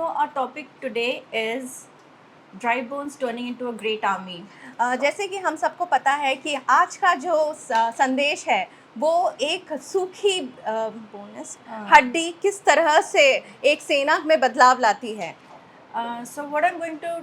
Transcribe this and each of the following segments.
our topic today is dry bones turning into a great army. जैसे कि हम सबको पता है कि आज का जो संदेश है वो एक सूखी बोनस हाँ। हड्डी किस तरह से एक सेना में बदलाव लाती है। So what I'm going to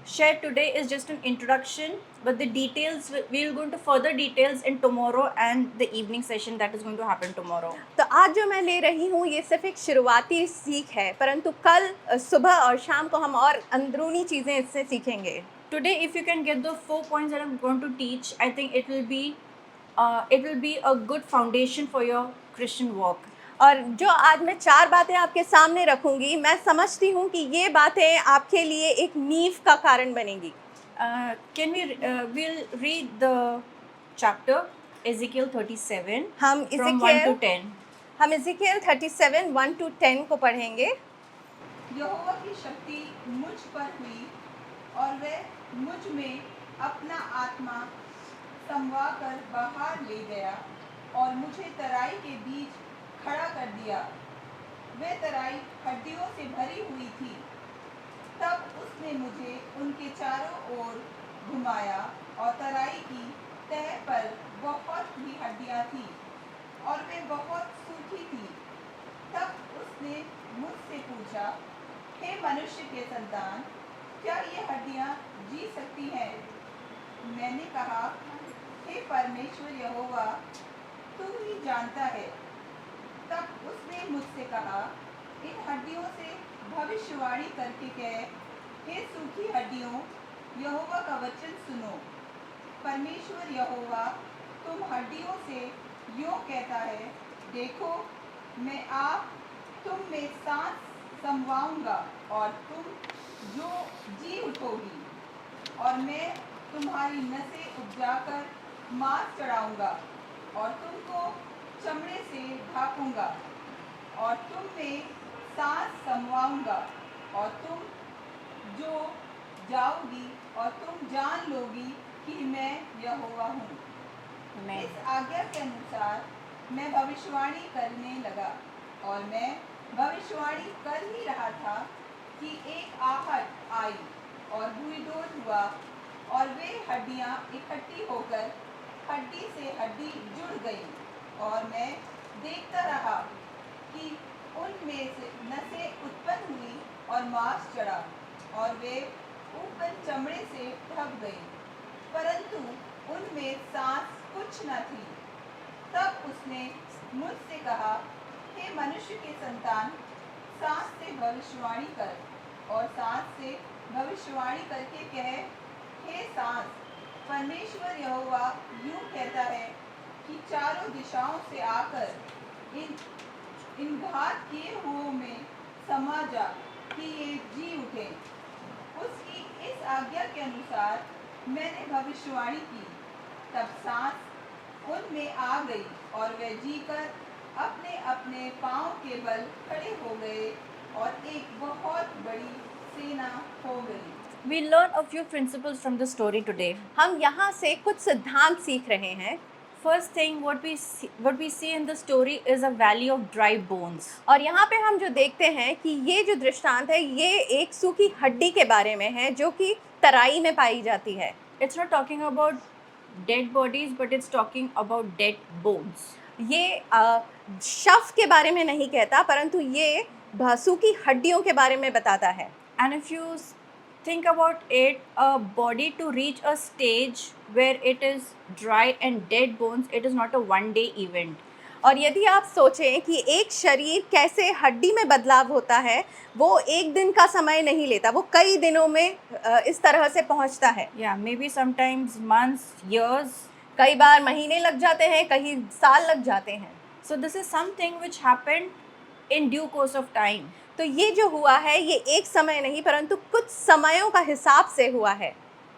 share today is just an introduction, but the details we'll go into further details in tomorrow and the evening session that is going to happen tomorrow. तो आज जो मैं ले रही हूँ ये सिर्फ एक शुरुआती सीख है, परंतु कल सुबह और शाम को हम और अंदरूनी चीज़ें इससे सीखेंगे। Today, if you can get the 4 points that I'm going to teach, I think it will be a good foundation for your Christian walk. और जो आज मैं 4 बातें आपके सामने रखूंगी, मैं समझती हूँ कि ये बातें आपके लिए एक नींव का कारण बनेगी। We'll read the chapter Ezekiel 37 हम from 1 to 10. हम इज़ेकियल 37 1 to 10 को पढ़ेंगे। यहोवा की शक्ति मुझ पर हुई और वह मुझ में अपना आत्मा समवा कर बाहर ले गया और मुझे तराई के बीच खड़ा कर दिया। वह तराई हड्डियों से भरी हुई थी। तब उसने मुझे उनके चारों ओर घुमाया और तराई की तह पर बहुत ही हड्डियां थीं और वे बहुत सूखी थी। तब उसने मुझसे पूछा, हे मनुष्य के संतान, क्या ये हड्डियां जी सकती हैं? मैंने कहा, हे परमेश्वर यहोवा, तू ही जानता है। तब उसने मुझसे कहा, इन हड्डियों से भविष्यवाणी करके कह, हे सूखी हड्डियों, यहोवा का वचन सुनो। परमेश्वर यहोवा तुम हड्डियों से यूँ कहता है, देखो, मैं आप तुम में सांस समवाऊंगा और तुम जो जी उठोगी, और मैं तुम्हारी नसें उपजाकर मांस चढ़ाऊंगा और तुमको चमड़े से ढांपूंगा और तुम में सांस समवाऊंगा और तुम जो जाओगी और तुम जान लोगी कि मैं यहोवा हूँ। इस आज्ञा के अनुसार मैं भविष्यवाणी करने लगा और मैं भविष्यवाणी कर ही रहा था कि एक आहट आई और भूईडोल हुआ और वे हड्डियां इकट्ठी होकर हड्डी से हड्डी जुड़ गई और मैं देखता रहा कि उनमें से नसें उत्पन्न हुई और मांस चढ़ा और वे ऊपर चमड़े से ढक गई, परंतु उनमें सांस कुछ न थी। तब उसने मुझसे कहा, हे मनुष्य के संतान, सांस से भविष्यवाणी कर और सांस से भविष्यवाणी करके कह, हे सांस, परमेश्वर यहोवा यूँ कहता है कि चारों दिशाओं से आकर इन घात किए हुओं में समा जा कि ये जी उठे। उसकी इस आज्ञा के अनुसार मैंने भविष्यवाणी की। तब सांस उनमें आ गई और वे जीकर अपने अपने पांव के बल खड़े हो गए और एक बहुत बड़ी सेना हो गई। We learn a few principles from the story today. हम यहाँ से कुछ सिद्धांत सीख रहे हैं। First thing, what we see in the story is a valley of dry bones. और यहाँ पे हम जो देखते हैं कि ये जो दृष्टांत है ये एक सूखी हड्डी के बारे में है जो कि तराई में पाई जाती है। It's not talking about dead bodies, but it's talking about dead bones. ये शव के बारे में नहीं कहता, परंतु ये सूखी हड्डियों के बारे में बताता है। And if you think about it, a body to reach a stage where it is dry and dead bones, it is not a one-day event. और यदि आप सोचें कि एक शरीर कैसे हड्डी में बदलाव होता है, वो एक दिन का समय नहीं लेता, वो कई दिनों में इस तरह से पहुंचता है। Yeah, maybe sometimes months, years. कई बार महीने लग जाते हैं, कई साल लग जाते हैं। So this is something which happened in due course of time. तो ये जो हुआ है ये एक समय नहीं परंतु कुछ समयों का हिसाब से हुआ है।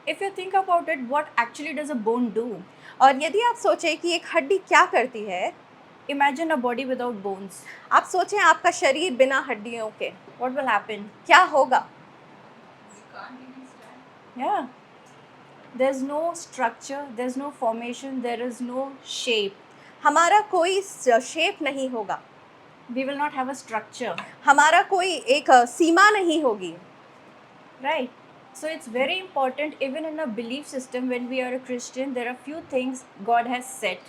If you think about it, what actually does a bone do? और यदि आप सोचें कि एक हड्डी क्या करती है, Imagine a body without bones. आप सोचें आपका शरीर बिना हड्डियों के, What will happen? क्या होगा? Yeah. There's no structure, there's no formation, there is no shape. हमारा कोई शेप नहीं होगा। We will not have a structure, हमारा कोई एक सीमा नहीं होगी. right? So it's very important, even in a belief system, when we are a Christian, there are few things God has set.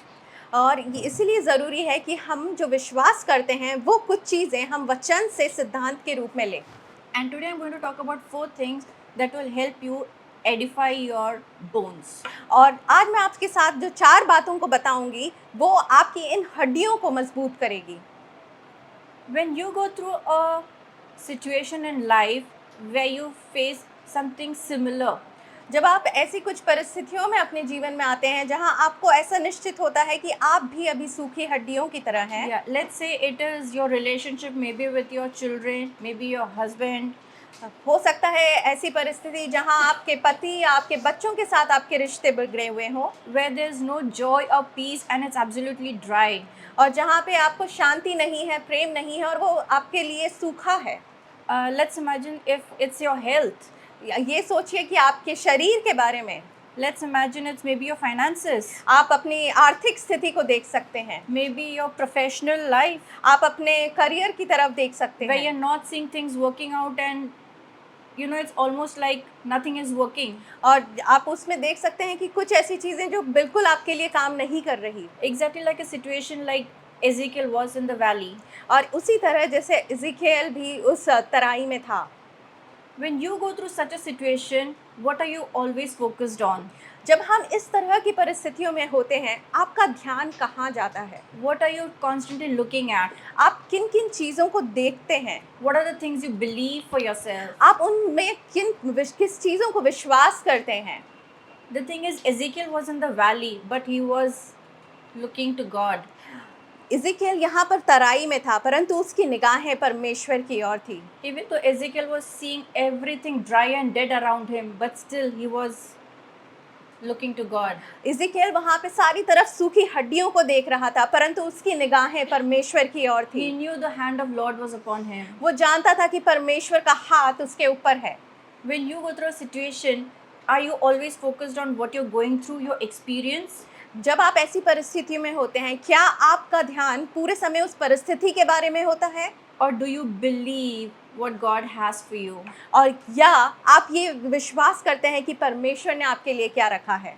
और ये इसीलिए ज़रूरी है कि हम जो विश्वास करते हैं वो कुछ चीज़ें हम वचन से सिद्धांत के रूप में लें. And today I'm going to talk about 4 things that will help you edify your bones. और आज मैं आपके साथ जो 4 बातों को बताऊंगी वो आपकी इन हड्डियों को मजबूत करेगी. When you go through a situation in life where you face something similar, जब आप ऐसी कुछ परिस्थितियों में अपने जीवन में आते हैं जहां आपको ऐसा निश्चित होता है कि आप भी अभी सूखी हड्डियों की तरह हैं. yeah, let's say it is your relationship maybe with your children, maybe your husband, हो सकता है ऐसी परिस्थिति जहां आपके पति या आपके बच्चों के साथ आपके रिश्ते बिगड़े हुए हों where there's no joy or peace and it's absolutely dry. और जहां पे आपको शांति नहीं है, प्रेम नहीं है और वो आपके लिए सूखा है. Let's imagine if it's your health. ये सोचिए कि आपके शरीर के बारे में. Let's imagine it's maybe your finances, आप अपनी आर्थिक स्थिति को देख सकते हैं. maybe your professional life, आप अपने करियर की तरफ देख सकते where हैं you're not seeing things working out and you know it's almost like nothing is working. और आप उसमें देख सकते हैं कि कुछ ऐसी चीज़ें जो बिल्कुल आपके लिए काम नहीं कर रही. Exactly like a situation like Ezekiel was in the valley. और उसी तरह जैसे इज़िकियल भी उस तराई में था. When you go through such a situation, what are you always focused on? जब हम इस तरह की परिस्थितियों में होते हैं आपका ध्यान कहाँ जाता है? What are you constantly looking at? आप किन किन चीज़ों को देखते हैं? What are the things you believe for yourself? आप उनमें किस चीज़ों को विश्वास करते हैं? The thing is, Ezekiel was in the valley, but he was looking to God. इज़िकियल यहाँ पर तराई में था परंतु उसकी निगाहें परमेश्वर की ओर थी. Even though Ezekiel was seeing everything dry and dead around him, but still he was looking to God. इज़िकियल वहाँ पे सारी तरफ सूखी हड्डियों को देख रहा था परंतु उसकी निगाहें परमेश्वर की ओर He थी. knew the hand of Lord was upon him. वो जानता था कि परमेश्वर का हाथ उसके ऊपर है. When you go through a situation, are you always focused on what you're going through, your experience? जब आप ऐसी परिस्थिति में होते हैं क्या आपका ध्यान पूरे समय उस परिस्थिति के बारे में होता है Or do you believe what God has for you? और या आप ये विश्वास करते हैं कि परमेश्वर ने आपके लिए क्या रखा है?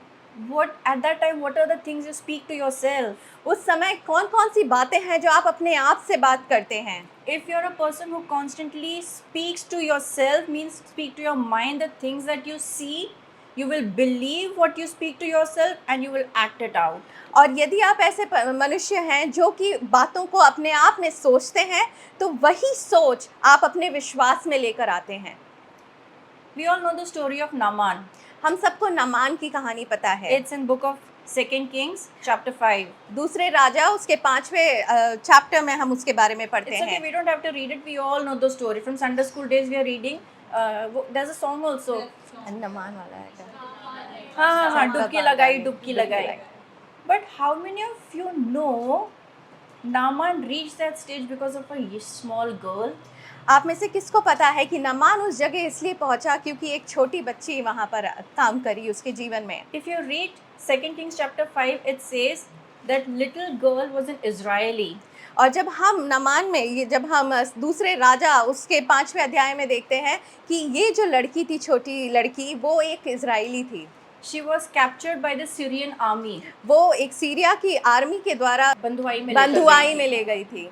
What at that time, what are the things you speak to yourself? उस समय कौन कौन सी बातें हैं जो आप अपने आप से बात करते हैं? If you're a person who constantly speaks to yourself, means speak to your mind the things that you see, you will believe what you speak to yourself and you will act it out. और यदि आप ऐसे मनुष्य हैं जो कि बातों को अपने आप में सोचते हैं तो वही सोच आप अपने विश्वास में लेकर आते हैं. We all know the story of Naaman. हम सबको नामान की कहानी पता है. It's in book of 2 Kings chapter 5. दूसरे राजा उसके 5वें चैप्टर में हम उसके बारे में पढ़ते It's okay, हैं. we don't have to read it. We all know the story. From Sunday school days we are reading. There's a song also. नमान वाला है. हाँ, डुबकी लगाई. But how many of you know Naaman reached that stage because of a small girl? आप में से किसको पता है कि नामान उस जगह इसलिए पहुंचा क्योंकि एक छोटी बच्ची वहां पर काम करी उसके जीवन में. If you read 2 Kings chapter 5, it says that little girl was an Israeli. और जब हम नामान में जब हम दूसरे राजा उसके 5वें अध्याय में देखते हैं कि ये जो लड़की थी छोटी लड़की वो एक इजरायली थी. She was captured by the Syrian army. वो एक सीरिया की आर्मी के द्वारा बंधुआई में ले गई थी.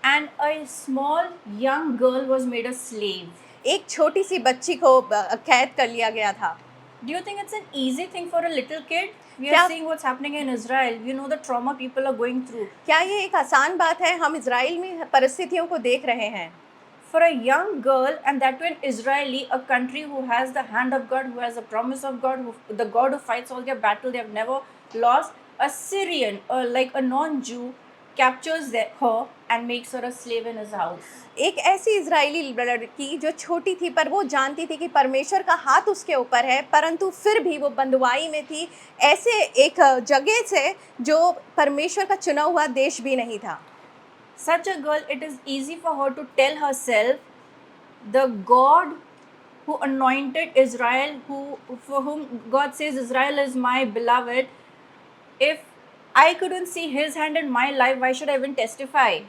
And a small young girl was made a slave. एक छोटी सी बच्ची को कैद कर लिया गया था. Do you think it's an easy thing for a little kid? We क्या- are seeing what's happening in Israel. You know the trauma people are going through. क्या ये एक आसान बात है? हम इजराइल में परिस्थितियों को देख रहे हैं. For a young girl, and that too an Israeli, a country who has the hand of God, who has the promise of God, the God who fights all their battle, they have never lost. A Syrian, like a non-Jew, captures her and makes her a slave in his house. एक ऐसी Israeli लड़की जो छोटी थी पर वो जानती थी कि परमेश्वर का हाथ उसके ऊपर है परंतु फिर भी वो बंधुआई में थी ऐसे एक जगह से जो परमेश्वर का चुना हुआ देश भी नहीं था. Such a girl, it is easy for her to tell herself, the God who anointed Israel, for whom God says Israel is my beloved, if I couldn't see his hand in my life, why should I even testify?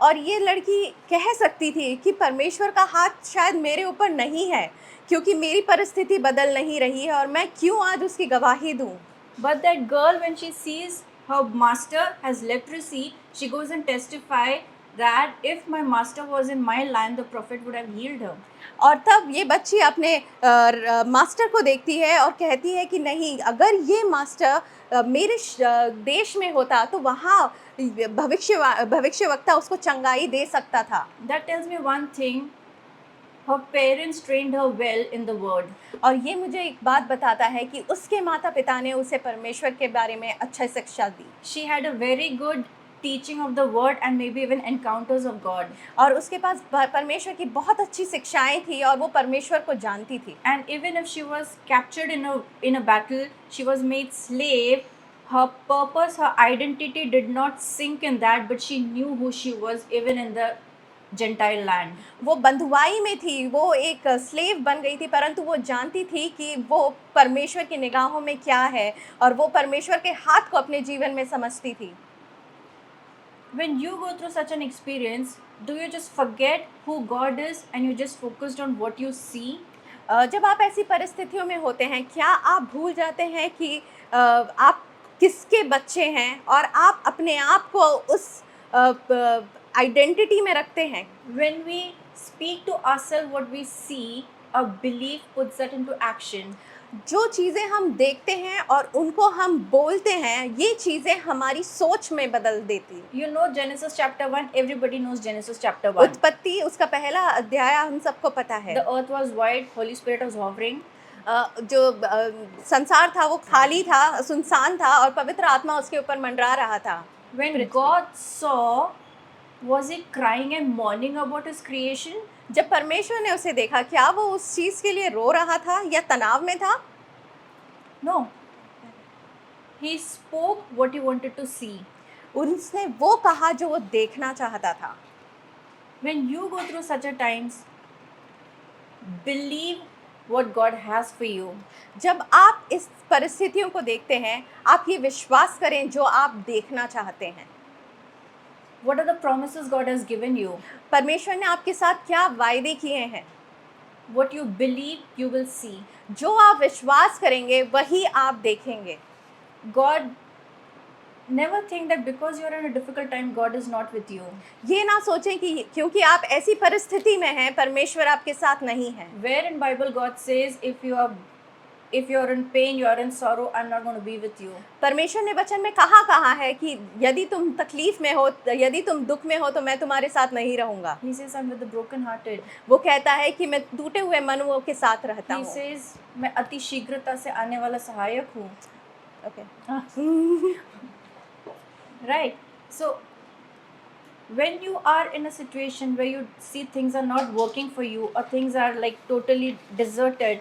और ये लड़की कह सकती थी कि परमेश्वर का हाथ शायद मेरे ऊपर नहीं है, क्योंकि मेरी परिस्थिति बदल नहीं रही है और मैं क्यों आज उसकी गवाही दूं। But that girl, when she sees her master has leprosy, she goes and testify that if my master was in my land, the prophet would have healed her. और तब ये बच्ची अपने मास्टर को देखती है और कहती है कि नहीं, अगर ये मास्टर मेरे देश में होता तो वहाँ भविष्यवक्ता उसको चंगाई दे सकता था। That tells me one thing: her parents trained her well in the word. और ये मुझे एक बात बताता है कि उसके माता पिता ने उसे परमेश्वर के बारे में अच्छा शिक्षा दी She had a very good teaching of the word and maybe even encounters of God. और उसके पास परमेश्वर की बहुत अच्छी शिक्षाएं थी और वो परमेश्वर को जानती थी। And even if she was captured in a battle, she was made slave. Her purpose, her identity did not sink in that, but she knew who she was even in the Gentile land. वो बंधुआई में थी, वो एक slave बन गई थी, परंतु वो जानती थी कि वो परमेश्वर की निगाहों में क्या है और वो परमेश्वर के हाथ को अपने जीवन में समझती थी। When you go through such an experience, do you just forget who God is and you just focused on what you see? जब आप ऐसी परिस्थितियों में होते हैं, क्या आप भूल जाते हैं कि आप किसके बच्चे हैं और आप अपने आप को उस आइडेंटिटी में रखते हैं? When we speak to ourselves what we see, a belief puts that into action. जो चीज़ें हम देखते हैं और उनको हम बोलते हैं, ये चीज़ें हमारी सोच में बदल देती हैं। You know Genesis chapter 1, everybody knows Genesis chapter 1. उत्पत्ति उसका पहला अध्याय हम सबको पता है। The earth was void, Holy Spirit was hovering. जो संसार था वो खाली था, सुनसान था और पवित्र आत्मा उसके ऊपर मंडरा रहा था। When God saw, was he crying and mourning about his creation? जब परमेश्वर ने उसे देखा, क्या वो उस चीज़ के लिए रो रहा था या तनाव में था? No. He spoke what he wanted to see. उसने वो कहा जो वो देखना चाहता था। When you go through such a times, believe what God has for you. जब आप इस परिस्थितियों को देखते हैं, आप ये विश्वास करें जो आप देखना चाहते हैं। What are the promises God has given you? परमेश्वर ने आपके साथ क्या वायदे किए हैं? What you believe, you will see. जो आप विश्वास करेंगे वही आप देखेंगे। God, never think that because you're in a difficult time, God is not with you. ये ना सोचें कि क्योंकि आप ऐसी परिस्थिति में हैं, परमेश्वर आपके साथ नहीं है। Where in Bible God says, if you're in pain, you're in sorrow, I'm not going to be with you. परमेश्वर ने वचन में कहा है कि यदि तुम तकलीफ में हो, यदि तुम दुख में हो तो मैं तुम्हारे साथ नहीं रहूंगा। He says, I'm with the broken-hearted. वो कहता है कि मैं टूटे हुए मनुओं के साथ रहता He हूँ। says, मैं अति शीघ्रता से आने वाला सहायक हूँ. Okay. Right. So, when you are in a situation where you see things are not working for you or things are like totally deserted,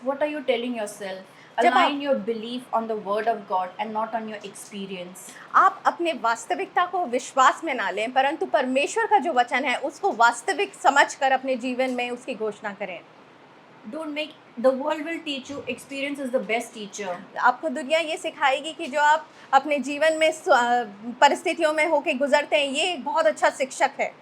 what are you telling yourself? जब आप- Align your belief on the word of God and not on your experience. आप अपने वास्तविकता को विश्वास में ना लें, परंतु परमेश्वर का जो वचन है उसको वास्तविक समझकर अपने जीवन में उसकी घोषणा करें। Don't make the world will teach you experience is the best teacher. आपको दुनिया ये सिखाएगी कि जो आप अपने जीवन में परिस्थितियों में होके गुजरते हैं, ये एक बहुत अच्छा शिक्षक है।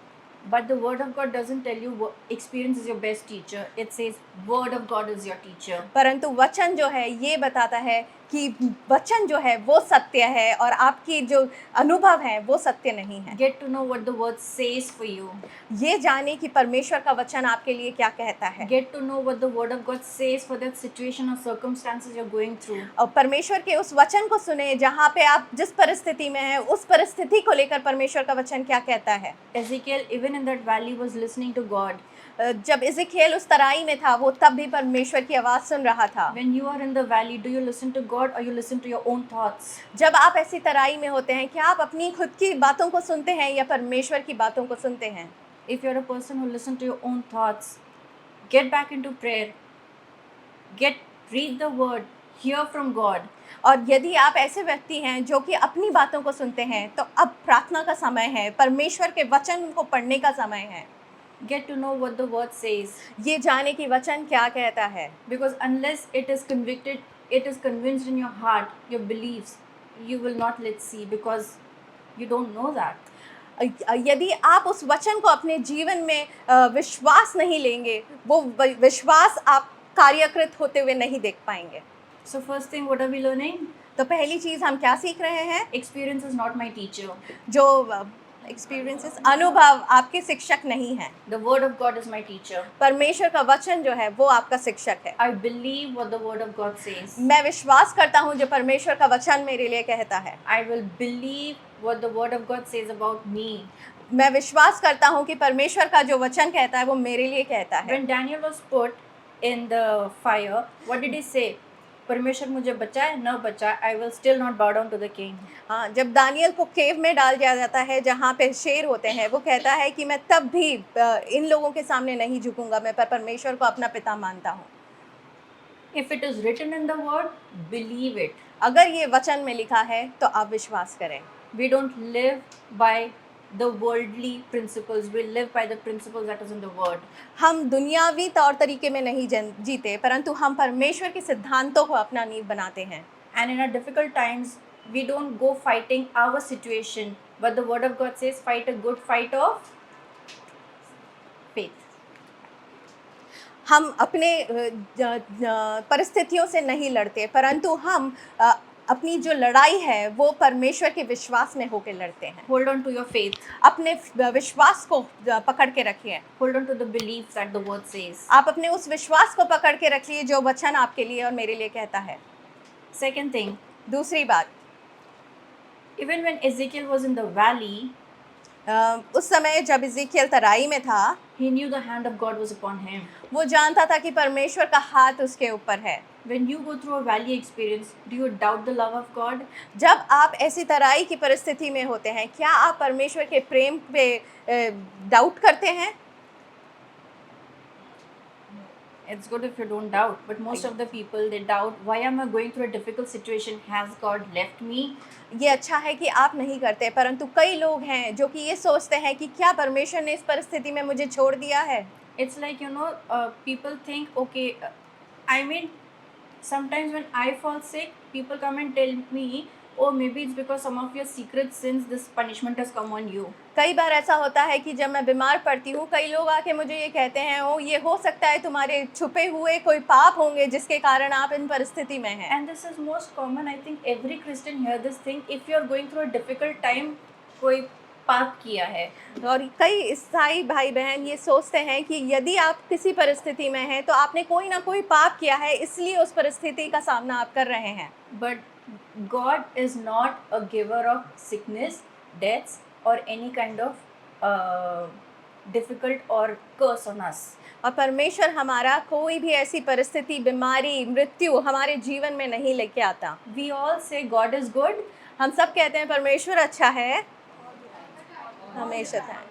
But the word of God doesn't tell you experience is your best teacher. It says word of God is your teacher. परंतु वचन जो है ये बताता है कि वचन जो है वो सत्य है और आपकी जो अनुभव है वो सत्य नहीं है। Get to know what the word says for you. ये जाने कि परमेश्वर का वचन आपके लिए क्या कहता है। Get to know what the word of God says for that situation or circumstances you're going through. और परमेश्वर के उस वचन को सुने जहाँ पे आप जिस परिस्थिति में हैं, उस परिस्थिति को लेकर परमेश्वर का वचन क्या कहता है। Ezekiel, even in that valley, was listening to God. जब इज़ेकियेल उस तराई में था, वो तब भी परमेश्वर की आवाज़ सुन रहा था। When you are in the valley, do you listen to God or you listen to your own thoughts? जब आप ऐसी तराई में होते हैं, क्या आप अपनी खुद की बातों को सुनते हैं या परमेश्वर की बातों को सुनते हैं? If you're a person who listens to your own thoughts, get back into prayer. Read the word, hear from God. और यदि आप ऐसे व्यक्ति हैं जो कि अपनी बातों को सुनते हैं, तो अब प्रार्थना का समय है, परमेश्वर के वचन को पढ़ने का समय है। Get to know what the word says. ये जाने कि वचन क्या कहता है। Because unless it is convinced in your heart, your beliefs, you will not let's see because you don't know that. यदि आप उस वचन को अपने जीवन में विश्वास नहीं लेंगे, वो विश्वास आप कार्यकृत होते हुए नहीं देख पाएंगे। So first thing, what are we learning? तो पहली चीज हम क्या सीख रहे हैं? Experience is not my teacher. जो एक्सपीरियंसेस, अनुभव आपके शिक्षक नहीं हैं। The word of God is my teacher. परमेश्वर का वचन जो है वो आपका शिक्षक है। I believe what the word of God says. मैं विश्वास करता हूँ जो परमेश्वर का वचन मेरे लिए कहता है। I will believe what the word of God says about me. मैं विश्वास करता हूँ कि परमेश्वर का जो वचन कहता है वो मेरे लिए कहता है। When Daniel was put in the fire, what did he say? परमेश्वर मुझे बचाए न बचाए, I will still not bow down to the king. हाँ, जब दानियल को केव में डाल दिया जाता है जहाँ पे शेर होते हैं, वो कहता है कि मैं तब भी इन लोगों के सामने नहीं झुकूंगा, मैं परमेश्वर को अपना पिता मानता हूँ। If it is written in the word, believe it. अगर ये वचन में लिखा है तो आप विश्वास करें। We don't live by the worldly principles. We live by the principles that is in the word. हम दुनियावी तौर तरीके में नहीं जीते, परंतु हम परमेश्वर के सिद्धांतों को अपना नींव बनाते हैं। And in our difficult times, we don't go fighting our situation, but the word of God says, fight a good fight of faith. हम अपने परिस्थितियों से नहीं लड़ते, परंतु हम अपनी जो लड़ाई है वो परमेश्वर के विश्वास में होकर लड़ते हैं। Hold on to your faith. अपने विश्वास को पकड़ के रखिए। Hold on to the belief that the word says. आप अपने उस विश्वास को पकड़ के रखिए जो वचन आपके लिए और मेरे लिए कहता है। Second thing, दूसरी बात, even when Ezekiel was in the valley, उस समय जब इज़ेकियल तराई में था, he knew the hand of God was upon him. वो जानता था कि परमेश्वर का हाथ उसके ऊपर है। When you go through a valley experience, do you doubt the love of God? जब आप ऐसी तराई की परिस्थिति में होते हैं, क्या आप परमेश्वर के प्रेम पे डाउट करते हैं? It's good if you don't doubt, but most of the people, they doubt, why am I going through a difficult situation? Has God left me? ये अच्छा है कि आप नहीं करते, परंतु कई लोग हैं जो कि ये सोचते हैं कि क्या परमेश्वर ने इस परिस्थिति में मुझे छोड़ दिया है। It's like, people think, okay, I mean, sometimes when I fall sick, people come and tell me, oh, maybe it's because some of your secret sins, this punishment has come on you. कई बार ऐसा होता है कि जब मैं बीमार पड़ती हूँ, कई लोग आके मुझे ये कहते हैं, ओ ये हो सकता है तुम्हारे छुपे हुए कोई पाप होंगे जिसके कारण आप इन परिस्थिति में हैं। And this is most common. I think every Christian hear this thing. If you are going through a difficult time, कोई पाप किया है। और कई ईसाई भाई बहन ये सोचते हैं कि यदि आप किसी परिस्थिति में हैं तो आपने कोई ना कोई पाप किया है, इसलिए उस परिस्थिति का सामना आप कर रहे हैं। But God is not a giver of sickness, deaths, or any kind of difficult or curse on us. और परमेश्वर हमारा कोई भी ऐसी परिस्थिति, बीमारी, मृत्यु हमारे जीवन में नहीं लेके आता। We all say God is good. हम सब कहते हैं परमेश्वर अच्छा है, हमेशा था।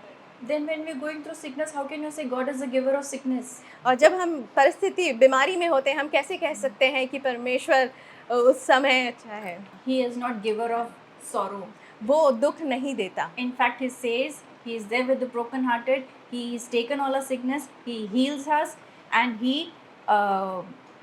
Then when we're going through sickness, how can you say God is the giver of sickness? और जब हम परिस्थिति बीमारी में होते हैं, हम कैसे कह सकते हैं कि परमेश्वर उस समय अच्छा है? He is not giver of sorrow. वो दुख नहीं देता। In fact, he says he is there with the brokenhearted. He has taken all our sickness. He heals us, and he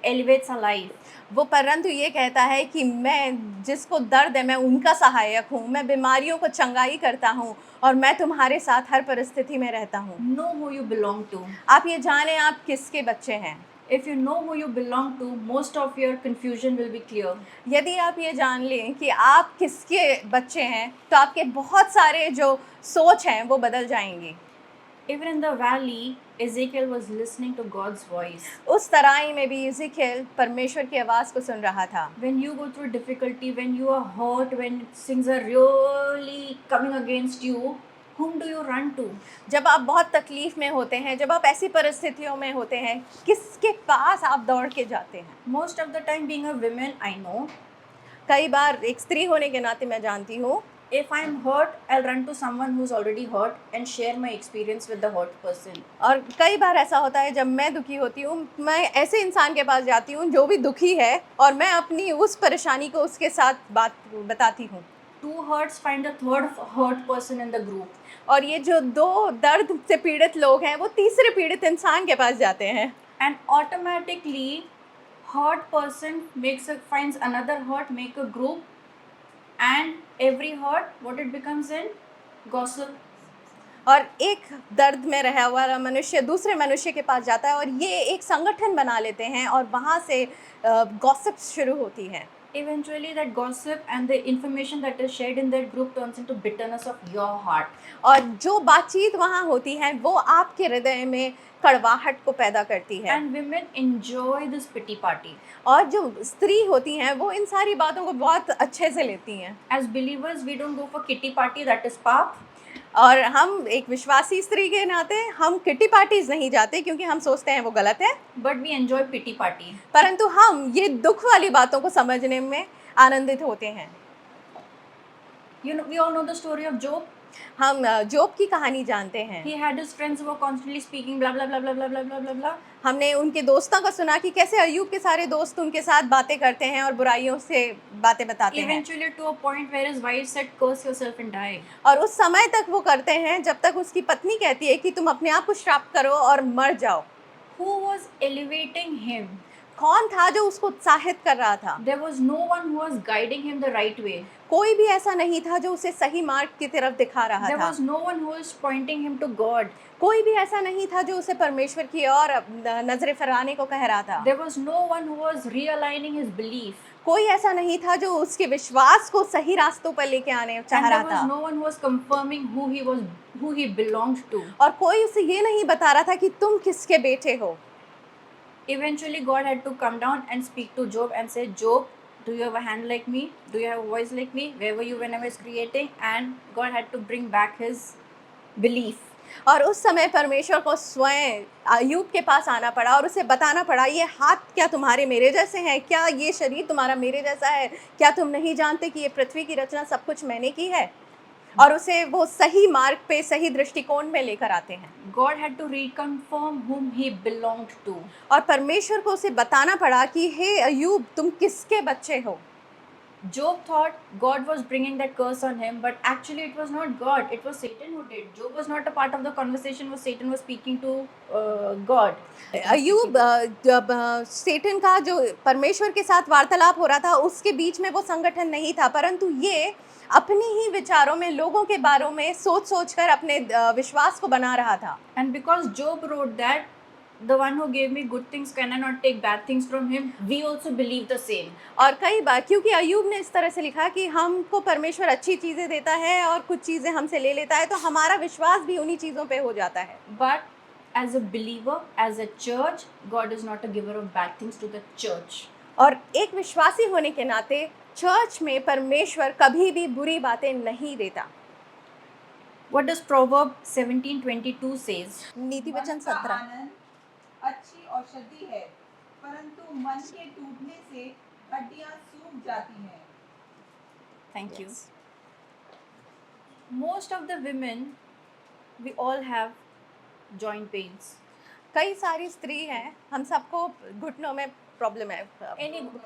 elevates our life. वो परंतु ये कहता है कि मैं जिसको दर्द है मैं उनका सहायक हूँ, मैं बीमारियों को चंगाई करता हूँ और मैं तुम्हारे साथ हर परिस्थिति में रहता हूँ। Know who you belong to. आप ये जाने आप किसके बच्चे हैं। If you know who you belong to, most of your confusion will be clear. यदि आप ये जान लें कि आप किसके बच्चे हैं तो आपके बहुत सारे जो सोच हैं वो बदल जाएंगी। Even in the valley, Ezekiel was listening to God's voice. उस तराई में भी इज़ेकियल परमेश्वर की आवाज़ को सुन रहा था। When you go through difficulty, when you are hurt, when things are really coming against you, whom do you run to? जब आप बहुत तकलीफ में होते हैं, जब आप ऐसी परिस्थितियों में होते हैं, किसके पास आप दौड़ के जाते हैं? Most of the time, being a woman, I know, कई बार एक स्त्री होने के नाते मैं जानती हूँ, if I'm hurt, I'll run to someone who's already hurt and share my experience with the hurt person. और कई बार ऐसा होता है जब मैं दुखी होती हूँ, मैं ऐसे इंसान के पास जाती हूँ जो भी दुखी है और मैं अपनी उस परेशानी को उसके साथ बात बताती हूँ। Two hurts find a third hurt person in the group. और ये जो दो दर्द से पीड़ित लोग हैं वो तीसरे पीड़ित इंसान के पास जाते हैं। And automatically, hurt person finds another hurt, make a group, and every hurt, what it becomes in? Gossip, और एक दर्द में रहा हुआ मनुष्य दूसरे मनुष्य के पास जाता है और ये एक संगठन बना लेते हैं और वहाँ से गॉसिप्स शुरू होती हैं। Eventually, that gossip and the information that is shared in that group turns into bitterness of your heart. और जो बातचीत वहाँ होती है वो आपके हृदय में कड़वाहट को पैदा करती है। And women enjoy this pity party. और जो स्त्री होती हैं वो इन सारी बातों को बहुत अच्छे से लेती हैं। As believers, we don't go for kitty party, that is pap. और हम एक विश्वासी स्त्री के नाते हम किटी पार्टीज नहीं जाते क्योंकि हम सोचते हैं वो गलत है, But we enjoy pity party. परंतु हम ये दुख वाली बातों को समझने में आनंदित होते हैं। You know, we all know the story of Job. हम जोब की कहानी जानते हैं। He had his friends who were constantly speaking blah blah blah blah blah blah blah blah blah. हमने उनके दोस्तों का सुना कि कैसे अय्यूब के सारे दोस्त उनके साथ बातें करते हैं और बुराइयों से बातें बताते हैं। Eventually, to a point where his wife said, "Curse yourself and die." और उस समय तक वो करते हैं जब तक उसकी पत्नी कहती है कि तुम अपने आप को श्राप करो और मर जाओ। Who was elevating him? कौन था जो उसको उत्साहित कर रहा था? There was no one who was guiding him the right way. कोई भी ऐसा नहीं था जो उसे सही मार्ग की तरफ दिखा रहा There था। was no one who was pointing him to God. कोई भी ऐसा नहीं था जो उसे परमेश्वर की ओर नजरें फिराने को कह रहा था। There was no one who was realigning his belief. कोई ऐसा नहीं था जो उसके विश्वास को सही रास्तों पर लेके आने चाह And रहा there was था। no one who was confirming who he belonged to. और कोई उसे ये नहीं बता रहा था कि तुम किसके बेटे हो। Eventually, God had to come down and speak to Job and say, Job, do you have a hand like me? Do you have a voice like me? Where were you when I was creating? And God had to bring back his belief. और उस समय परमेश्वर को स्वयं अय्यूब के पास आना पड़ा और उसे बताना पड़ा, ये हाथ क्या तुम्हारे मेरे जैसे हैं? क्या ये शरीर तुम्हारा मेरे जैसा है? क्या तुम नहीं जानते कि ये पृथ्वी की रचना सब कुछ मैंने की है? और उसे वो सही मार्ग पे सही दृष्टिकोण में लेकर आते हैं। God had to reconfirm whom he belonged to. और परमेश्वर को उसे बताना पड़ा कि हे अय्यूब तुम किसके बच्चे हो। Job thought God was bringing that curse on him, but actually it was not God. It was Satan who did. Job was not a part of the conversation where Satan was speaking to God. अय्यूब जब सेटन का जो परमेश्वर के साथ वार्तालाप हो रहा था उसके बीच में वो संगठन नहीं था, परंतु ये अपने ही विचारों में लोगों के बारे में सोच कर अपने विश्वास को बना रहा था। And because Job wrote that, the one who gave me good things can I not take bad things from him, we also believe the same. और कई बार क्योंकि अय्यूब ने इस तरह से लिखा कि हमको परमेश्वर अच्छी चीज़ें देता है और कुछ चीज़ें हमसे ले लेता है, तो हमारा विश्वास भी उन्हीं चीज़ों पे हो जाता है। But as a believer, as a church, God is not a giver of bad things to the church. और एक विश्वासी होने के नाते चर्च में परमेश्वर कभी भी बुरी बातें नहीं देता। What does Proverb 17:22 says? नीति वचन मन का 17। आनंद अच्छी औषधि है, परंतु मन के टूटने से हड्डियां सूख जाती हैं। Thank you. Most of the women, we all have joint pains. कई सारी स्त्री हैं, हम सबको घुटनों में प्रॉब्लम है।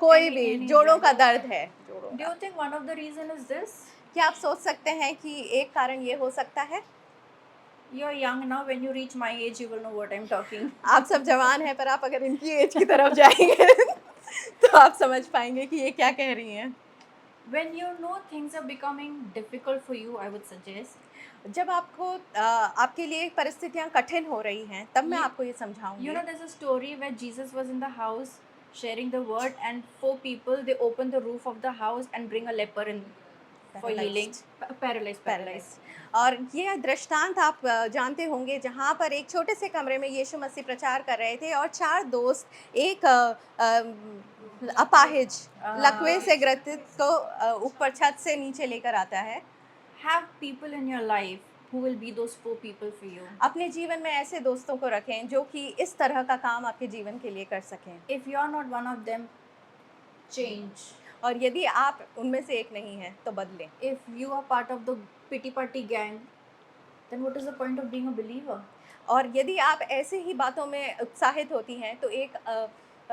कोई any भी जोड़ों का दर्द है। Do you think one of the reason is this? क्या आप सोच सकते हैं कि एक कारण ये हो सकता है? You're young now. When you reach my age, you will know what I'm talking. आप सब जवान हैं, पर आप अगर इनकी एज की तरफ जाएंगे तो आप समझ पाएंगे कि ये क्या कह रही हैं। When you know things are becoming difficult for you, I would suggest जब आपको आपके लिए परिस्थितियां कठिन हो रही हैं, तब मैं You- आपको ये समझाऊंगी। You know, there's a story where Jesus was in the house sharing the word, and 4 people they open the roof of the house and bring a leper in for healing. Paralyzed. Paralyse. और ये दृष्टांत आप जानते होंगे जहाँ पर एक छोटे से कमरे में यीशु मसीह प्रचार कर रहे थे और 4 दोस्त एक अपाहिज लकवे से ग्रसित को ऊपर छत से नीचे लेकर आता है। Have people in your life who will be those 4 people for you. अपने जीवन में ऐसे दोस्तों को रखें जो कि इस तरह का काम आपके जीवन के लिए कर सकें। If you're not one of them, change. और यदि आप उनमें से एक नहीं हैं तो बदलें। If you are part of the pity party gang, then what is the point of being a believer? और यदि आप ऐसे ही बातों में उत्साहित होती हैं तो एक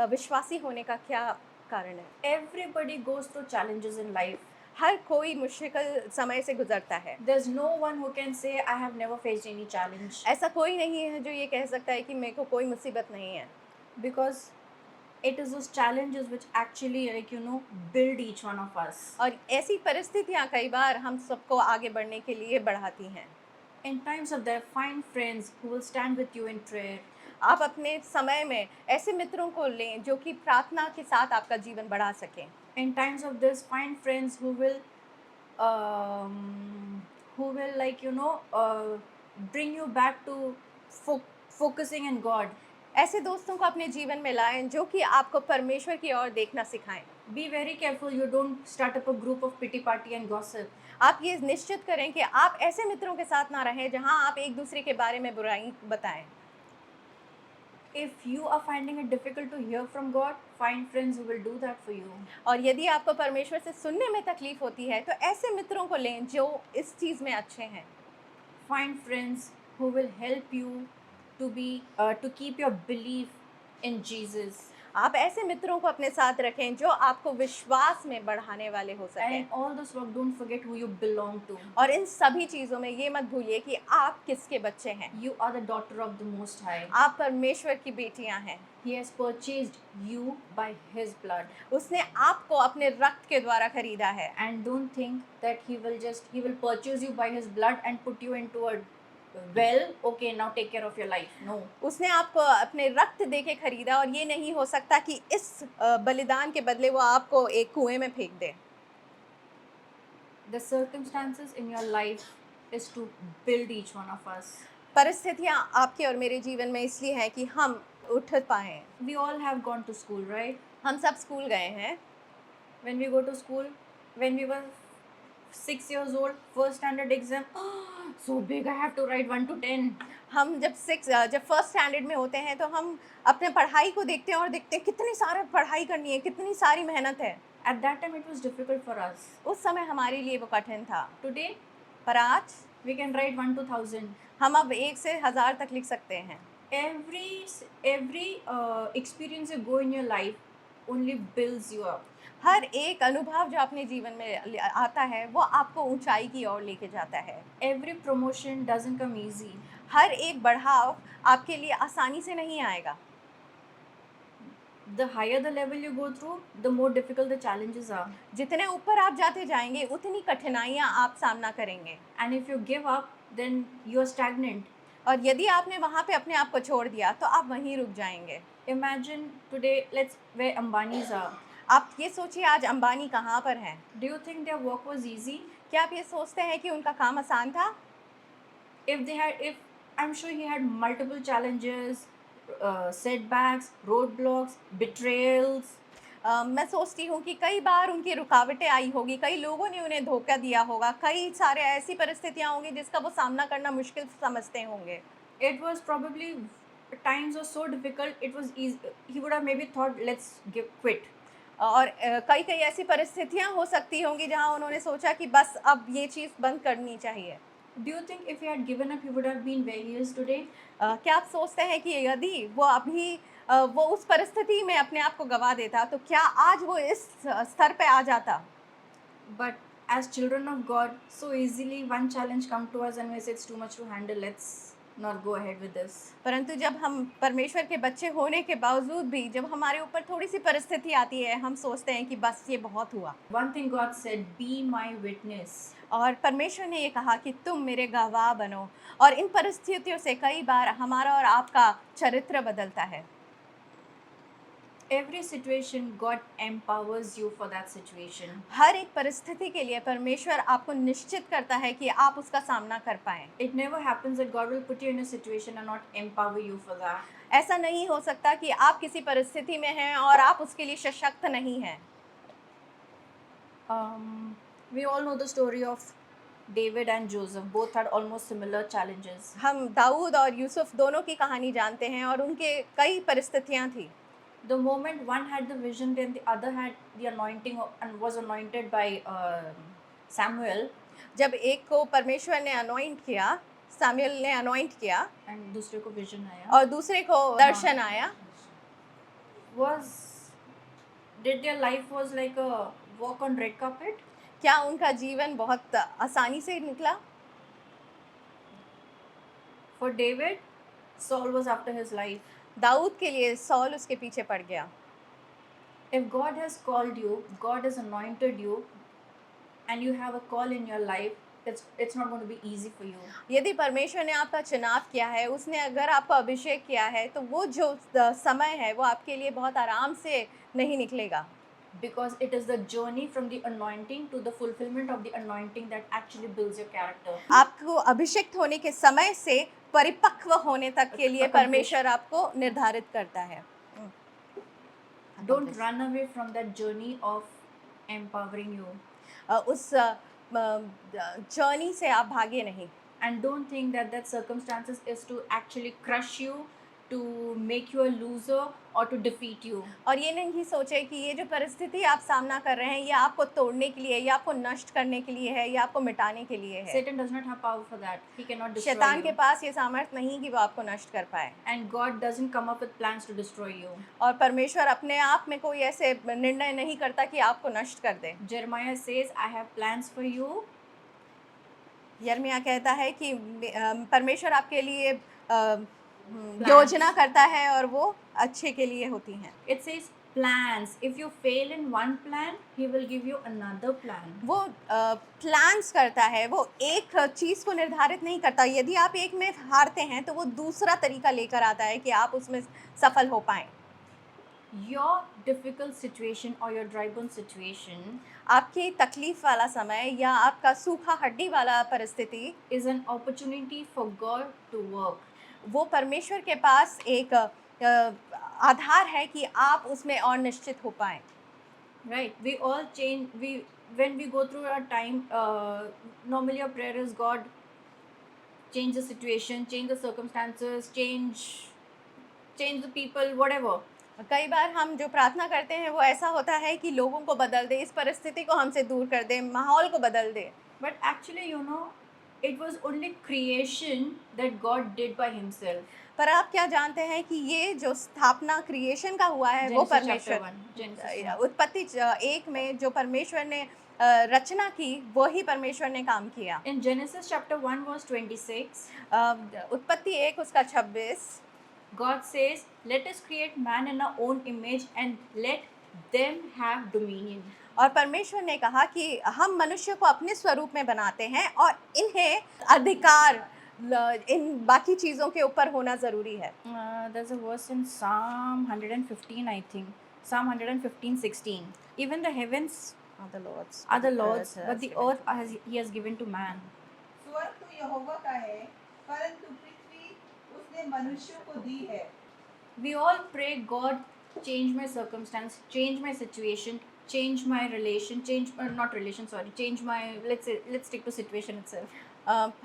विश्वासी होने का क्या कारण है? Everybody goes through challenges in life. हर कोई मुश्किल समय से गुजरता है। There's no one who can say, I have never faced any challenge. ऐसा कोई नहीं है जो ये कह सकता है कि मेरे को कोई मुसीबत नहीं है। Because it is those challenges which actually, like, build each one of us. और ऐसी परिस्थितियाँ कई बार हम सबको आगे बढ़ने के लिए बढ़ाती हैं। In times of that, find friends who will stand with you in prayer. आप अपने समय में ऐसे मित्रों को लें जो कि प्रार्थना के साथ आपका जीवन बढ़ा सकें। In times of this, find friends who will like bring you back to focusing in God. ऐसे दोस्तों को अपने जीवन में लाएं जो कि आपको परमेश्वर की ओर देखना सिखाएं। Be very careful you don't start up a group of pity party and gossip. आप ये निश्चित करें कि आप ऐसे मित्रों के साथ ना रहें जहां आप एक दूसरे के बारे में बुराई बताएं। If you are finding it difficult to hear from God, find friends who will do that for you. और यदि आपको परमेश्वर से सुनने में तकलीफ होती है तो ऐसे मित्रों को लें जो इस चीज़ में अच्छे हैं। Find friends who will help you to keep your belief in Jesus. आप ऐसे मित्रों को अपने साथ रखें जो आपको विश्वास में बढ़ाने वाले हो And सकें। in all this work, don't forget who you belong to. और इन सभी चीज़ों में ये मत भूलिए कि आप किसके बच्चे हैं। You are the daughter of the Most High. आप परमेश्वर की बेटियां हैं। He has purchased you by His blood. उसने आपको अपने रक्त के द्वारा खरीदा है। And don't think that He will purchase you by His blood and put you into a well, okay, now take care of your life. No. उसने आपको अपने रक्त दे के खरीदा और ये नहीं हो सकता कि इस बलिदान के बदले वो आपको एक कुएं में फेंक दे। The circumstances in your life is to build each one of us. परिस्थितियां आपके और मेरे जीवन में इसलिए हैं कि हम उठ पाएं। We all have gone to school, right? हम सब स्कूल गए हैं। When we go to school, when we were 6 years old, first standard exam, so big, I have to write 1 to 10. हम जब फर्स्ट स्टैंडर्ड में होते हैं तो हम अपने पढ़ाई को देखते हैं और देखते हैं कितनी सारी पढ़ाई करनी है, कितनी सारी मेहनत है। At that time, it was difficult for us. उस समय हमारे लिए वो कठिन था। Today, पर आज we can write 1 to 1000. हम अब 1 से 1000 तक लिख सकते हैं। Every experience you go in your life only builds you up. हर एक अनुभव जो अपने जीवन में आता है वो आपको ऊंचाई की ओर लेके जाता है। Every promotion doesn't come easy. हर एक बढ़ाव आपके लिए आसानी से नहीं आएगा। The higher the level you go through, the more difficult the challenges are. जितने ऊपर आप जाते जाएंगे उतनी कठिनाइयां आप सामना करेंगे। And if you give up, then you are stagnant. और यदि आपने वहाँ पे अपने आप को छोड़ दिया तो आप वहीं रुक जाएंगे। Imagine today, where Ambanis are. आप ये सोचिए आज अंबानी कहाँ पर हैं। Do you think their work was easy? क्या आप ये सोचते हैं कि उनका काम आसान था? I'm sure he had multiple challenges, setbacks, roadblocks, betrayals. मैं सोचती हूँ कि कई बार उनकी रुकावटें आई होगी, कई लोगों ने उन्हें धोखा दिया होगा, कई सारे ऐसी परिस्थितियाँ होंगी जिसका वो सामना करना मुश्किल समझते होंगे। It was probably times were so difficult. It was easy. He would have maybe thought, let's quit. और कई ऐसी परिस्थितियाँ हो सकती होंगी जहाँ उन्होंने सोचा कि बस अब ये चीज़ बंद करनी चाहिए। Do you think if he had given up, he would have been where he is today? क्या आप सोचते हैं कि यदि वो अभी वो उस परिस्थिति में अपने आप को गवा देता तो क्या आज वो इस स्तर पे आ जाता? But as children of God, so easily one challenge come to us and we say it's too much to handle. Let's not go ahead with this. परंतु जब हम परमेश्वर के बच्चे होने के बावजूद भी जब हमारे ऊपर थोड़ी सी परिस्थिति आती है हम सोचते हैं कि बस ये बहुत हुआ। One thing God said, be my witness. और परमेश्वर ने ये कहा कि तुम मेरे गवाह बनो। और इन परिस्थितियों से कई बार हमारा और आपका चरित्र बदलता है। Every situation, God empowers you for that situation. हर एक परिस्थिति के लिए परमेश्वर आपको निश्चित करता है कि आप उसका सामना कर पाएं। It never happens that God will put you in a situation and not empower you for that. ऐसा नहीं हो सकता कि आप किसी परिस्थिति में हैं और आप उसके लिए सशक्त नहीं हैं। We all know the story of David and Joseph. Both had almost similar challenges. हम दाऊद और यूसुफ दोनों की कहानी जानते हैं और उनके कई परिस्थितियां थी। The moment one had the vision, then the other had the anointing and was anointed by Samuel. जब एक को परमेश्वर ने अनॉइंट किया, सामुएल ने अनॉइंट किया And दूसरे को vision आया. और दूसरे को दर्शन आया। Did their life was like a walk on red carpet? क्या उनका जीवन बहुत आसानी से निकला? For David, Saul was after his life. Dawood के लिए सौल उसके पीछे पड़ गया। If God has called you, God has anointed you, and you have a call in your life, it's not going to be easy for you. यदि परमेश्वर ने आपका चुनाव किया है, उसने अगर आपको अभिषेक किया है, तो वो जो समय है वो आपके लिए बहुत आराम से नहीं निकलेगा। Because it is the journey from the anointing to the fulfillment of the anointing that actually builds your character. आपको अभिषिक्त होने के समय से परिपक्व होने तक के लिए परमेश्वर आपको निर्धारित करता है। Don't run away from that journey of empowering you. उस जर्नी से आप भागे नहीं। And don't think that that circumstances is to actually crush you, to make you a loser or to defeat you. और ये नहीं सोचे कि ये जो परिस्थिति आप सामना कर रहे हैं ये आपको तोड़ने के लिए, या आपको नष्ट करने के लिए है, या आपको मिटाने के लिए है। Satan does not have power for that. He cannot destroy शैतान के you. पास ये सामर्थ्य नहीं कि वो आपको नष्ट कर पाए। And God doesn't come up with plans to destroy you. और परमेश्वर अपने आप में कोई ऐसे निर्णय नहीं करता कि आपको नष्ट कर दे। Jeremiah says, I have plans for you. यिर्मयाह कहता है कि परमेश्वर आपके लिए योजना करता है और वो अच्छे के लिए होती हैं। It says plans. If you fail in one plan, He will give you another plan. वो प्लान्स करता है, वो एक चीज़ को निर्धारित नहीं करता। यदि आप एक में हारते हैं तो वो दूसरा तरीका लेकर आता है कि आप उसमें सफल हो पाएं। Your difficult situation or your dry bone situation आपकी तकलीफ वाला समय या आपका सूखा हड्डी वाला परिस्थिति is an opportunity for God to work. वो परमेश्वर के पास एक आधार है कि आप उसमें और निश्चित हो पाएं। Right? We all change. When we go through our time, normally our prayer is, God, change the situation, change the circumstances, change the people, whatever. कई बार हम जो प्रार्थना करते हैं वो ऐसा होता है कि लोगों को बदल दे, इस परिस्थिति को हमसे दूर कर दे, माहौल को बदल दे। But actually, it was only creation that God did by Himself. पर आप क्या जानते हैं कि ये जो स्थापना क्रिएशन का हुआ है वो Genesis chapter परमेश्वर 1. Genesis 1. उत्पत्ति 1 में जो परमेश्वर ने रचना की वो ही परमेश्वर ने काम किया। In Genesis chapter 1 verse 26, उत्पत्ति 1 उसका 26 God says, let us create man in our own image and let them have dominion. और परमेश्वर ने कहा कि हम मनुष्य को अपने स्वरूप में बनाते हैं और इन्हें अधिकार इन बाकी चीज़ों के ऊपर होना ज़रूरी है। There's a verse in Psalm 115, I think. Psalm 115:16. Even the heavens are the Lord's, but the earth He has given to man. स्वर्ग तो यहोवा का है, परंतु पृथ्वी उसने मनुष्यों को दी है। We all pray, God, change my circumstance, change my situation, change my relation, change my, let's stick to situation itself.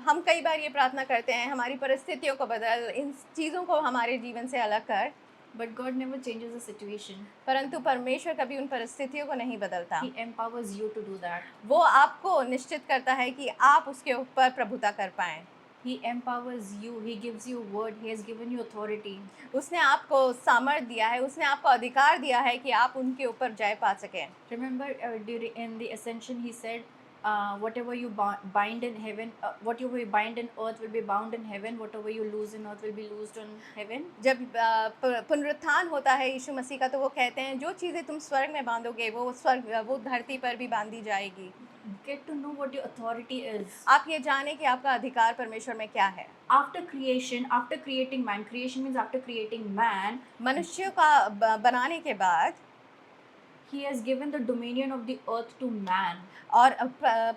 हम कई बार ये प्रार्थना करते हैं, हमारी परिस्थितियों को बदल, इन चीज़ों को हमारे जीवन से अलग कर। But God never changes the situation. परंतु परमेश्वर कभी उन परिस्थितियों को नहीं बदलता। He empowers you to do that. वो आपको निश्चित करता है कि आप उसके ऊपर प्रभुता कर पाएं। He empowers you. He gives you word. He has given you authority. उसने आपको सामर्थ दिया है, उसने आपको अधिकार दिया है कि आप उनके ऊपर जय पा सकें। Remember, in the ascension, He said, whatever you bind in heaven, whatever you bind in earth will be bound in heaven. Whatever you loose in earth will be loosed on heaven. जब पुनरुत्थान होता है यीशु मसीह का, तो वो कहते हैं जो चीज़ें तुम स्वर्ग में बांधोगे वो धरती पर भी बांधी जाएगी। Get to know what your authority is. आप ये जाने कि आपका अधिकार परमेश्वर में क्या है। After creation, after creating man, creation means after creating man, मनुष्य का बनाने के बाद He has given the dominion of the earth to man. और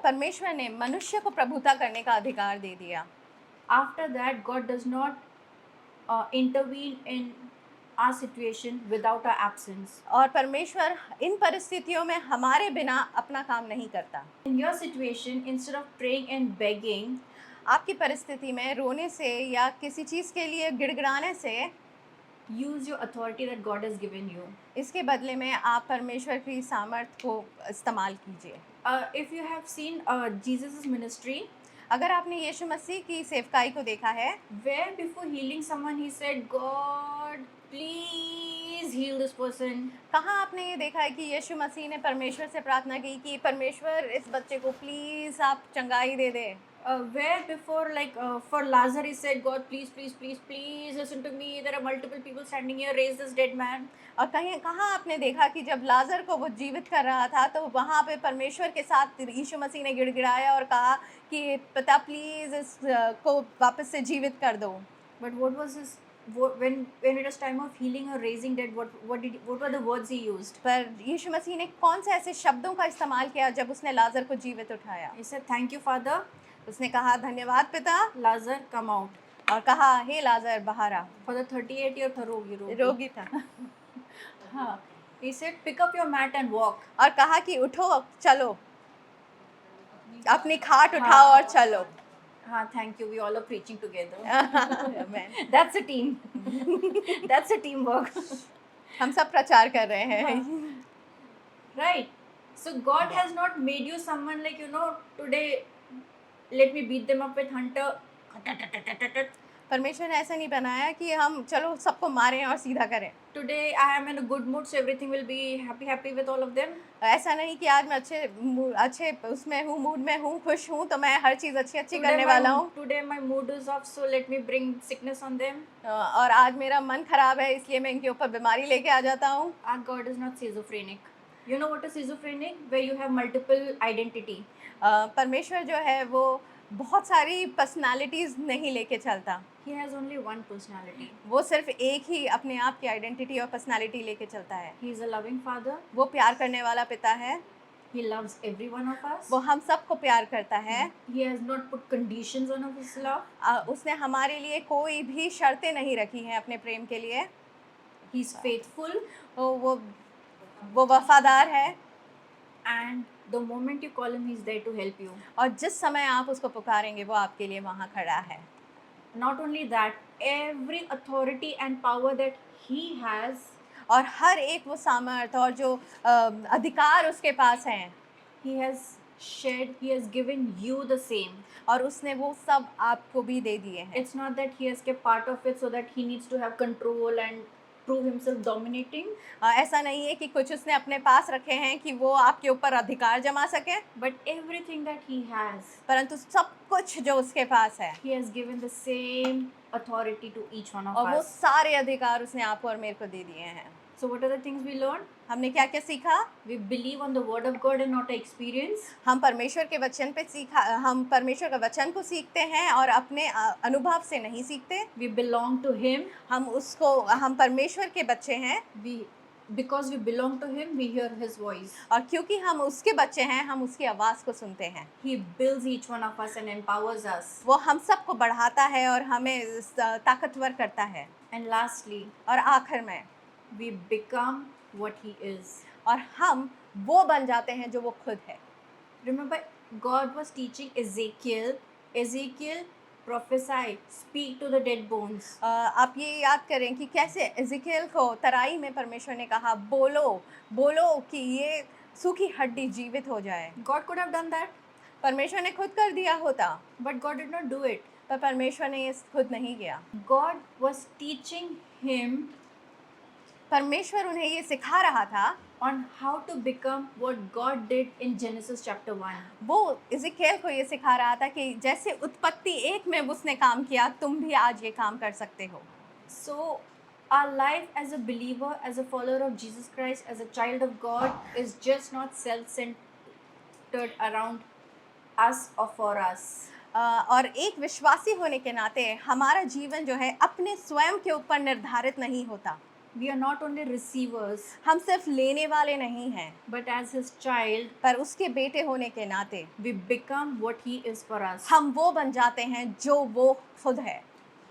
परमेश्वर ने मनुष्य को प्रभुता करने का अधिकार दे दिया। After that, God does not intervene in our situation without our absence. और परमेश्वर इन परिस्थितियों में हमारे बिना अपना काम नहीं करता। In your situation, instead of praying and begging, आपकी परिस्थिति में रोने से या किसी चीज़ के लिए गिड़गिड़ाने से use your authority that God has given you. इसके बदले में आप परमेश्वर की सामर्थ को इस्तेमाल कीजिए। If you have seen Jesus' ministry, अगर आपने यीशु मसीह की सेवकाई को देखा है, where before healing someone, He said, God, please heal this person. कहाँ आपने ये देखा है कि यीशु मसीह ने परमेश्वर से प्रार्थना की कि परमेश्वर इस बच्चे को प्लीज़ आप चंगाई दे दे। Where before, like for Lazarus, he said, God, please, please, please, please listen to me. There are multiple people standing here. Raise this dead man. और कहीं कहाँ आपने देखा कि जब लाजर को वो जीवित कर रहा था तो वहाँ पे परमेश्वर के साथ यीशु मसीह ने गिड़गिड़ाया और कहा कि पिता प्लीज इस को वापस से जीवित कर दो। But what was his when it was time of healing or raising dead? What were the words he used? पर यीशु मसीह ने कौन से ऐसे शब्दों का इस्तेमाल किया जब उसने लाजर को जीवित उठाया? He said, "Thank you, Father. उसने कहा धन्यवाद पिता, Lazar, come out." और कहा हे लाजर बाहर आ। For the 38-year रोगी रोगी था हाँ. He said, "Pick up your mat and walk." और कहा कि उठो चलो, अपनी खाट उठाओ और चलो। हाँ, thank you. We all are preaching together. Amen. That's a team. That's a teamwork. हम सब प्रचार कर रहे हैं। Right. So God has not made you someone like, today let me beat them up with hunter. परमेश्वर ने ऐसा नहीं बनाया कि हम चलो सबको मारें और सीधा करें। Today I am in a good mood, so everything will be happy with all of them. ऐसा नहीं कि आज मैं अच्छे उसमें हूँ, मूड में हूँ, खुश हूँ, तो मैं हर चीज़ अच्छी Today करने वाला हूँ। Today my mood is off, so let me bring sickness on them. और आज मेरा मन खराब है इसलिए मैं इनके ऊपर बीमारी लेके आ जाता हूँ। Our God is not schizophrenic. You know what is schizophrenic? Where you have multiple identity. परमेश्वर जो है वो बहुत सारी पर्सनालिटीज़ नहीं लेके चलता। He has only one personality. वो सिर्फ एक ही अपने आप की आइडेंटिटी और पर्सनालिटी लेके चलता है। He is a loving father. वो प्यार करने वाला पिता है। He loves every one of us. वो हम सबको प्यार करता है। He has not put conditions on his love. उसने हमारे लिए कोई भी शर्तें नहीं रखी हैं अपने प्रेम के लिए। He is faithful. वो वफादार है। And the moment you call him, he is there to help you. और जिस समय आप उसको पुकारेंगे वो आपके लिए वहाँ खड़ा है। Not only that, every authority and power that he has, और हर एक वो सामर्थ और जो अधिकार उसके पास हैं, he has given you the same. और उसने वो सब आपको भी दे दिए हैं। It's not that he has kept part of it so that he needs to have control and prove himself dominating. ऐसा नहीं है कि कुछ उसने अपने पास रखे हैं कि वो आपके ऊपर अधिकार जमा सके, But everything that he has, परंतु सब कुछ जो उसके पास है, he has given the same authority to each one of और वो us. सारे अधिकार उसने आपको और मेरे को दे दिए हैं। So what are the things we learned? हमने क्या क्या सीखा? We believe on the word of God and not our experience. हम परमेश्वर के वचन पे हम परमेश्वर का वचन को सीखते हैं और अपने अनुभव से नहीं सीखते। We belong to him. हम परमेश्वर के बच्चे हैं। Because we belong to him, we hear his voice. और क्योंकि हम उसके बच्चे हैं, हम उसकी आवाज़ को सुनते हैं। He builds each one of us and empowers us. वो हम सबको बढ़ाता है और हमें ताकतवर करता है। And lastly, और आखिर में we become what he is. और हम वो बन जाते हैं जो वो खुद है। Remember, God was teaching Ezekiel, prophesy, speak to the dead bones. आप ये याद करें कि कैसे एज़ेकियल को तराई में परमेश्वर ने कहा बोलो कि ये सूखी हड्डी जीवित हो जाए। God could have done that, परमेश्वर ने खुद कर दिया होता, but God did not do it. पर परमेश्वर ने ये खुद नहीं किया। God was teaching him परमेश्वर उन्हें ये सिखा रहा था on how to become what God did in Genesis chapter 1. वो एज़ेकियल को ये सिखा रहा था कि जैसे उत्पत्ति 1 में उसने काम किया, तुम भी आज ये काम कर सकते हो। So our life as a believer, as a follower of Jesus Christ, as a child of God is just not self-centered around us or for us. और एक विश्वासी होने के नाते हमारा जीवन जो है अपने स्वयं के ऊपर निर्धारित नहीं होता। We are not only receivers, हम सिर्फ लेने वाले नहीं हैं, but as his child, पर उसके बेटे होने के नाते we become what he is for us. हम वो बन जाते हैं जो वो खुद है।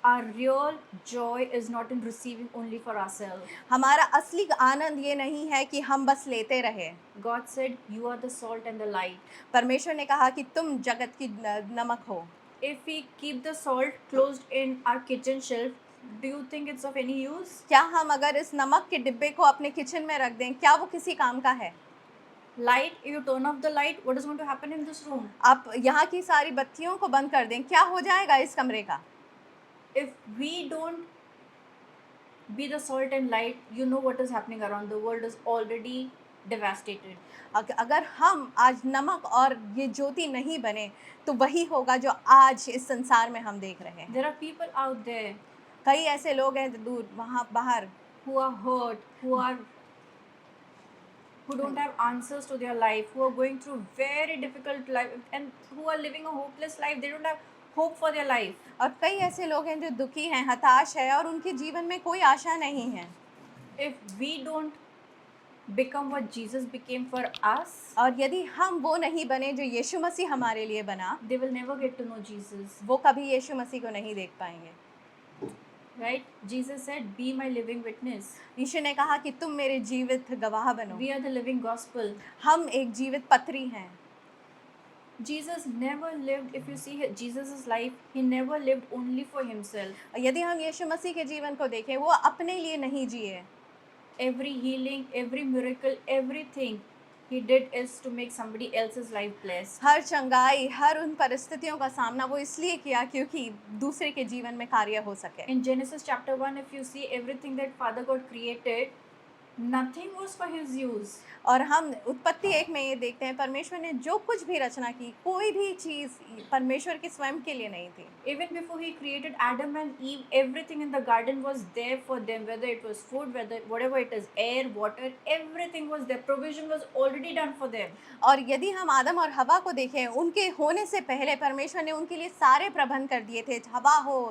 Our real joy is not in receiving only for ourselves. हमारा असली आनंद ये नहीं है कि हम बस लेते रहे। God said, "You are the salt and the light." परमेश्वर ने कहा कि तुम जगत की नमक हो। If we keep the salt closed in our kitchen shelf, do you think it's of any use? क्या हम अगर इस नमक के डिब्बे को अपने किचन में रख दें, क्या वो किसी काम का है? Light, if you turn off the light, what is going to happen in this room? आप यहाँ की सारी बत्तियों को बंद कर दें, क्या हो जाएगा इस कमरे का? If we don't be the salt and light, you know what is happening around the world is already devastated. अगर हम आज नमक और ये ज्योति नहीं बने तो वही होगा जो आज इस संसार में हम देख रहे हैं। There are people out there कई ऐसे लोग हैं दूर वहाँ बाहर who are hurt, who don't have answers to their life, who are going through very difficult life, and who are living a hopeless life. They don't have hope for their life. और कई ऐसे लोग हैं जो दुखी हैं, हताश है और उनके जीवन में कोई आशा नहीं है। If we don't become what Jesus became for us, और यदि हम वो नहीं बने जो यीशु मसीह हमारे लिए बना, they will never get to know Jesus. वो कभी यीशु मसीह को नहीं देख पाएंगे। Right? Jesus said, "Be my living witness." यीशु ने कहा कि तुम मेरे जीवित गवाह बनो। We are the living gospel. हम एक जीवित पत्री हैं। Jesus never lived, if you see Jesus' life, he never lived only for himself. यदि हम यीशु मसीह के जीवन को देखें, वो अपने लिए नहीं जिए। Every healing, every miracle, everything he did is to make somebody else's life blessed. हर चंगाई, हर उन परिस्थितियों का सामना वो इसलिए किया क्योंकि दूसरे के जीवन में कार्य हो सके। In Genesis chapter 1, if you see everything that Father God created, nothing was for his use. और हम उत्पत्ति 1 में ये देखते हैं परमेश्वर ने जो कुछ भी रचना की, कोई भी चीज़ परमेश्वर के स्वयं के लिए नहीं थी। Even before he created Adam and Eve, everything in the garden was there for them, whether it was food, whatever it is, air, water, everything was there. Provision was already done for them. और यदि हम आदम और हवा को देखें, उनके होने से पहले परमेश्वर ने उनके लिए सारे प्रबंध कर दिए थे। हवा हो,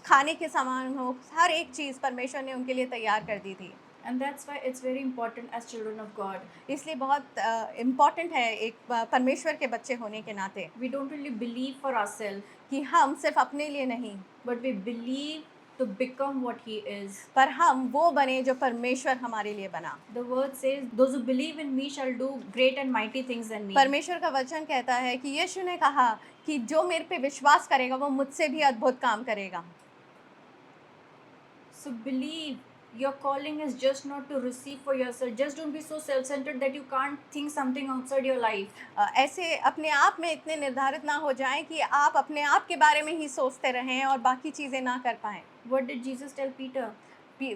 खाने के सामान हो, हर एक चीज़ परमेश्वर ने उनके लिए तैयार कर दी थी। And that's why it's very important as children of God. इसलिए बहुत इम्पॉर्टेंट है एक परमेश्वर के बच्चे होने के नाते We don't really believe for ourselves, कि हम सिर्फ अपने लिए नहीं, but we believe to become what he is. पर हम वो बने जो परमेश्वर हमारे लिए बना। The word says, "Those who believe in me shall do great and mighty things in me." परमेश्वर का वचन कहता है कि यीशु ने कहा कि जो मेरे पे विश्वास करेगा वो मुझसे भी अद्भुत काम करेगा। So believe. Your calling is just not to receive for yourself. Just don't be so self-centered that you can't think something outside your life. ऐसे अपने आप में इतने निर्धारित ना हो जाएं कि आप अपने आप के बारे में ही सोचते रहें और बाकी चीज़ें ना कर पाएं। What did Jesus tell Peter?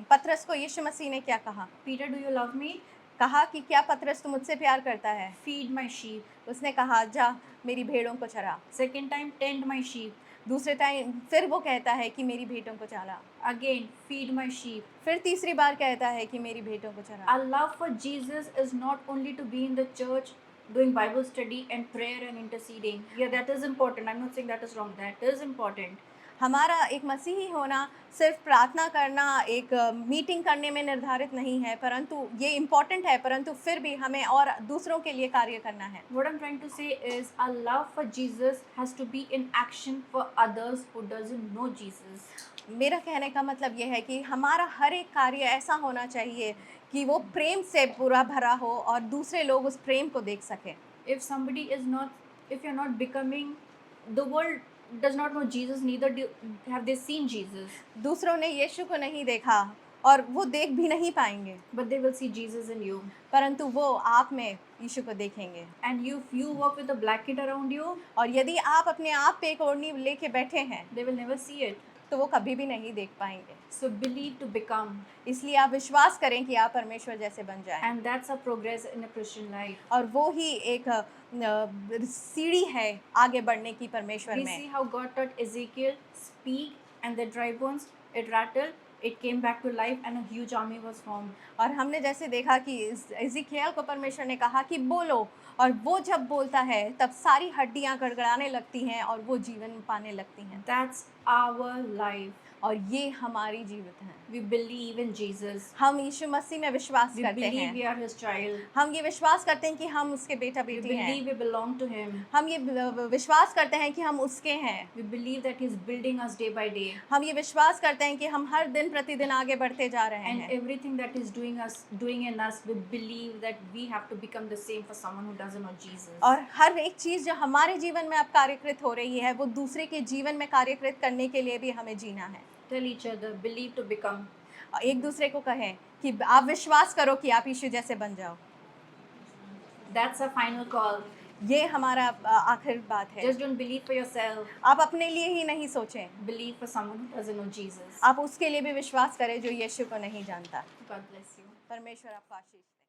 पतरस को यीशु मसीह ने क्या कहा? Peter, do you love me? कहा कि क्या पतरस तू मुझसे प्यार करता है? Feed my sheep. उसने कहा जा मेरी भेड़ों को चरा। Second time, tend my sheep. दूसरे टाइम फिर वो कहता है कि मेरी भेड़ों को चरा। Again, feed my sheep. फिर तीसरी बार कहता है कि मेरी भेड़ों को चरा। Our love for Jesus is not only to be in the church doing Bible study and prayer and interceding. Yeah, that is important. I'm not saying that is wrong. That is important. हमारा एक मसीही होना सिर्फ प्रार्थना करना, एक meeting करने में निर्धारित नहीं है, परंतु ये इम्पॉर्टेंट है, परंतु फिर भी हमें और दूसरों के लिए कार्य करना है। What I'm trying to say is our love for Jesus has to be in action for others who doesn't know Jesus. मेरा कहने का मतलब ये है कि हमारा हर एक कार्य ऐसा होना चाहिए कि वो प्रेम से पूरा भरा हो और दूसरे लोग उस प्रेम को देख सकें। If somebody is not, if you're not becoming, the world does not know Jesus, neither have they seen Jesus. दूसरों ने यीशु को नहीं देखा और वो देख भी नहीं पाएंगे, But they will see Jesus in you. परंतु वो आप में यीशु को देखेंगे। And if you walk with a blanket around you, और यदि आप अपने आप पे एक ओढ़नी लेके बैठे हैं they will never see it. तो वो कभी भी नहीं देख पाएंगे। So believe to become. इसलिए आप विश्वास करें कि आप परमेश्वर जैसे बन जाएं। And that's a progress in a Christian life. और वो ही एक सीढ़ी है आगे बढ़ने की परमेश्वर We में। see how God taught Ezekiel speak, and the dry bones, it rattled, it came back to life, and a huge army was formed. और हमने जैसे देखा कि एजिकियल को परमेश्वर ने कहा कि बोलो, और वो जब बोलता है तब सारी हड्डियां गड़गड़ाने लगती हैं और वो जीवन पाने लगती हैं। That's our life. और ये हमारी जीवित है। We believe in Jesus. हम यीशु मसीह में विश्वास We करते believe we हैं। are His child. हम ये विश्वास करते हैं कि हम उसके बेटा We बेटी believe हैं। we belong to Him. हम ये विश्वास करते हैं कि हम उसके हैं। We believe that He's building us day by day. हम ये विश्वास करते हैं कि हम हर दिन प्रतिदिन आगे बढ़ते जा रहे And हैं। everything that He's doing in us, we believe that we have to become the same for someone who doesn't know Jesus. और हर एक चीज़ जो हमारे जीवन में अब कार्यकृत हो रही है वो दूसरे के जीवन में कार्यकृत करने के लिए भी हमें जीना है। Tell each other, believe to become. एक दूसरे को कहें कि आप विश्वास करो कि आप यीशु जैसे बन जाओ। That's a final call. ये हमारा आखिर बात है। Just don't believe for yourself. आप अपने लिए ही नहीं सोचें, Believe for someone who doesn't know Jesus. आप उसके लिए भी विश्वास करें जो यीशु को नहीं जानता। God bless you. परमेश्वर आपको आशीष दे।